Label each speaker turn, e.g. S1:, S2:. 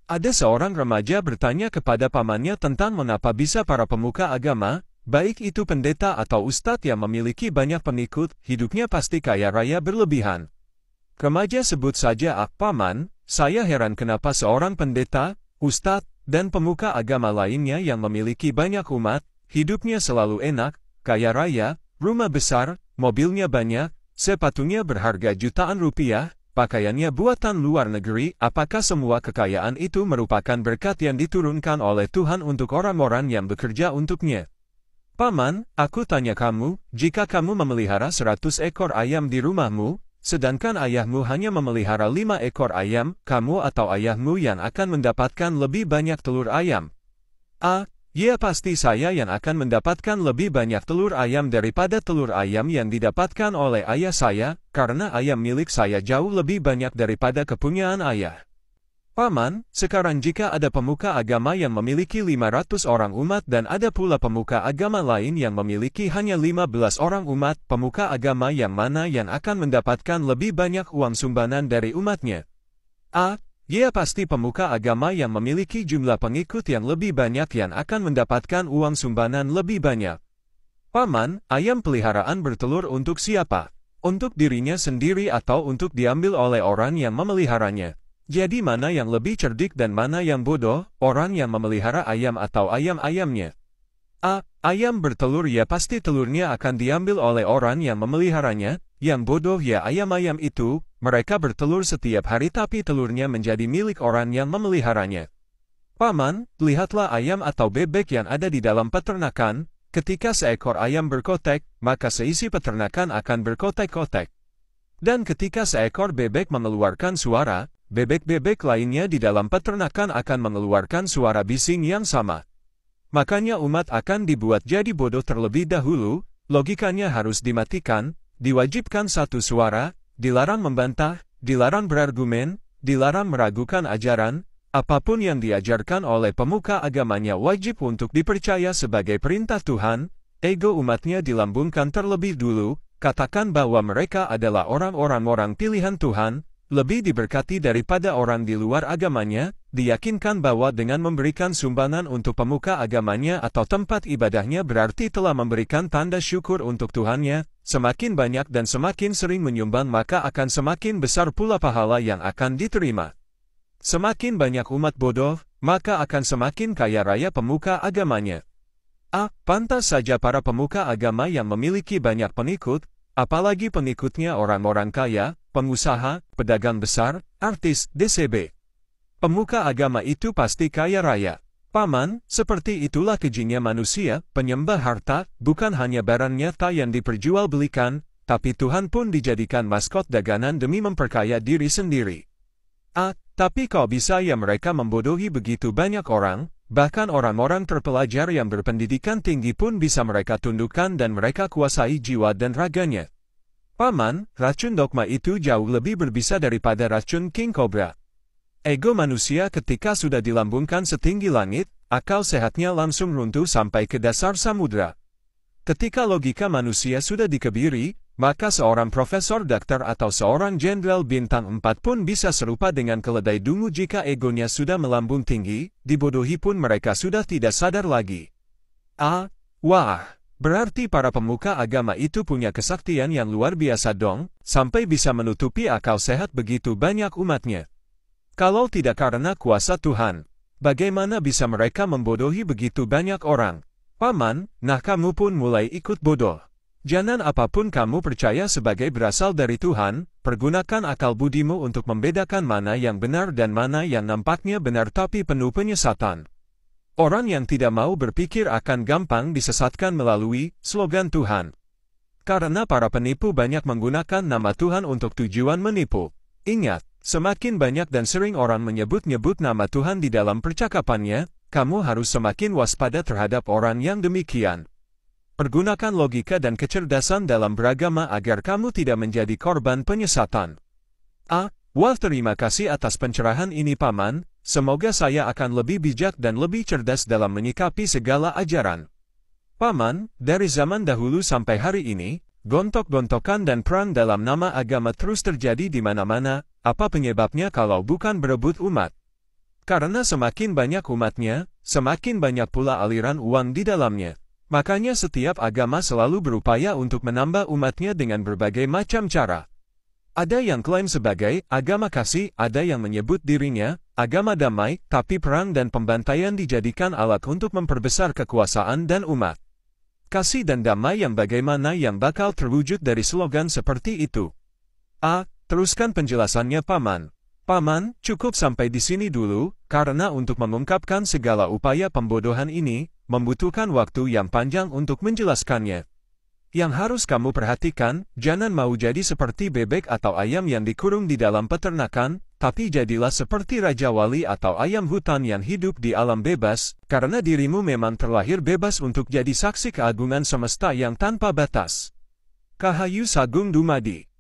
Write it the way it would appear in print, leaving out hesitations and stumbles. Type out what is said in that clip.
S1: Ada seorang remaja bertanya kepada pamannya tentang mengapa bisa para pemuka agama, baik itu pendeta atau ustadz yang memiliki banyak pengikut, hidupnya pasti kaya raya berlebihan. Remaja sebut saja, paman, saya heran kenapa seorang pendeta, ustadz, dan pemuka agama lainnya yang memiliki banyak umat, hidupnya selalu enak, kaya raya, rumah besar, mobilnya banyak, sepatunya berharga jutaan rupiah, pakaiannya buatan luar negeri. Apakah semua kekayaan itu merupakan berkat yang diturunkan oleh Tuhan untuk orang-orang yang bekerja untuknya? Paman, aku tanya kamu, jika kamu memelihara 100 ekor ayam di rumahmu, sedangkan ayahmu hanya memelihara 5 ekor ayam, kamu atau ayahmu yang akan mendapatkan lebih banyak telur ayam? Ya pasti saya yang akan mendapatkan lebih banyak telur ayam daripada telur ayam yang didapatkan oleh ayah saya, karena ayam milik saya jauh lebih banyak daripada kepunyaan ayah. Paman, sekarang jika ada pemuka agama yang memiliki 500 orang umat dan ada pula pemuka agama lain yang memiliki hanya 15 orang umat, pemuka agama yang mana yang akan mendapatkan lebih banyak uang sumbangan dari umatnya? Ya pasti pemuka agama yang memiliki jumlah pengikut yang lebih banyak yang akan mendapatkan uang sumbangan lebih banyak. Paman, ayam peliharaan bertelur untuk siapa? Untuk dirinya sendiri atau untuk diambil oleh orang yang memeliharanya? Jadi mana yang lebih cerdik dan mana yang bodoh, orang yang memelihara ayam atau ayam-ayamnya? Ayam bertelur ya pasti telurnya akan diambil oleh orang yang memeliharanya, yang bodoh ya ayam-ayam itu, mereka bertelur setiap hari tapi telurnya menjadi milik orang yang memeliharanya. Paman, lihatlah ayam atau bebek yang ada di dalam peternakan, ketika seekor ayam berkotek, maka seisi peternakan akan berkotek-kotek. Dan ketika seekor bebek mengeluarkan suara, bebek-bebek lainnya di dalam peternakan akan mengeluarkan suara bising yang sama. Makanya umat akan dibuat jadi bodoh terlebih dahulu, logikanya harus dimatikan, diwajibkan satu suara, dilarang membantah, dilarang berargumen, dilarang meragukan ajaran, apapun yang diajarkan oleh pemuka agamanya wajib untuk dipercaya sebagai perintah Tuhan, ego umatnya dilambungkan terlebih dulu, katakan bahwa mereka adalah orang-orang pilihan Tuhan, lebih diberkati daripada orang di luar agamanya, diyakinkan bahwa dengan memberikan sumbangan untuk pemuka agamanya atau tempat ibadahnya berarti telah memberikan tanda syukur untuk Tuhannya, semakin banyak dan semakin sering menyumbang maka akan semakin besar pula pahala yang akan diterima. Semakin banyak umat bodoh, maka akan semakin kaya raya pemuka agamanya. Pantas saja para pemuka agama yang memiliki banyak pengikut, apalagi pengikutnya orang-orang kaya, pengusaha, pedagang besar, artis, DCB. Pemuka agama itu pasti kaya raya. Paman, seperti itulah kejinya manusia, penyembah harta, bukan hanya barang nyata yang diperjualbelikan, tapi Tuhan pun dijadikan maskot dagangan demi memperkaya diri sendiri. Tapi kok bisa ya mereka membodohi begitu banyak orang, bahkan orang-orang terpelajar yang berpendidikan tinggi pun bisa mereka tundukkan dan mereka kuasai jiwa dan raganya. Paman, racun dogma itu jauh lebih berbisa daripada racun King Cobra. Ego manusia ketika sudah dilambungkan setinggi langit, akal sehatnya langsung runtuh sampai ke dasar samudra. Ketika logika manusia sudah dikebiri, maka seorang profesor dokter atau seorang jenderal bintang 4 pun bisa serupa dengan keledai dungu jika egonya sudah melambung tinggi, dibodohi pun mereka sudah tidak sadar lagi. Berarti para pemuka agama itu punya kesaktian yang luar biasa dong, sampai bisa menutupi akal sehat begitu banyak umatnya. Kalau tidak karena kuasa Tuhan, bagaimana bisa mereka membodohi begitu banyak orang? Paman, kamu pun mulai ikut bodoh. Jangan apapun kamu percaya sebagai berasal dari Tuhan, pergunakan akal budimu untuk membedakan mana yang benar dan mana yang nampaknya benar tapi penuh penyesatan. Orang yang tidak mau berpikir akan gampang disesatkan melalui slogan Tuhan. Karena para penipu banyak menggunakan nama Tuhan untuk tujuan menipu. Ingat, semakin banyak dan sering orang menyebut-nyebut nama Tuhan di dalam percakapannya, kamu harus semakin waspada terhadap orang yang demikian. Pergunakan logika dan kecerdasan dalam beragama agar kamu tidak menjadi korban penyesatan. Terima kasih atas pencerahan ini Paman, semoga saya akan lebih bijak dan lebih cerdas dalam menyikapi segala ajaran. Paman, dari zaman dahulu sampai hari ini, gontok-gontokan dan perang dalam nama agama terus terjadi di mana-mana, apa penyebabnya kalau bukan berebut umat? Karena semakin banyak umatnya, semakin banyak pula aliran uang di dalamnya. Makanya setiap agama selalu berupaya untuk menambah umatnya dengan berbagai macam cara. Ada yang klaim sebagai agama kasih, ada yang menyebut dirinya agama damai, tapi perang dan pembantaian dijadikan alat untuk memperbesar kekuasaan dan umat. Kasih dan damai yang bagaimana yang bakal terwujud dari slogan seperti itu? Teruskan penjelasannya Paman. Paman, cukup sampai di sini dulu, karena untuk mengungkapkan segala upaya pembodohan ini, membutuhkan waktu yang panjang untuk menjelaskannya. Yang harus kamu perhatikan, jangan mau jadi seperti bebek atau ayam yang dikurung di dalam peternakan, tapi jadilah seperti Raja Wali atau ayam hutan yang hidup di alam bebas, karena dirimu memang terlahir bebas untuk jadi saksi keagungan semesta yang tanpa batas. Kahayu Sagung Dumadi.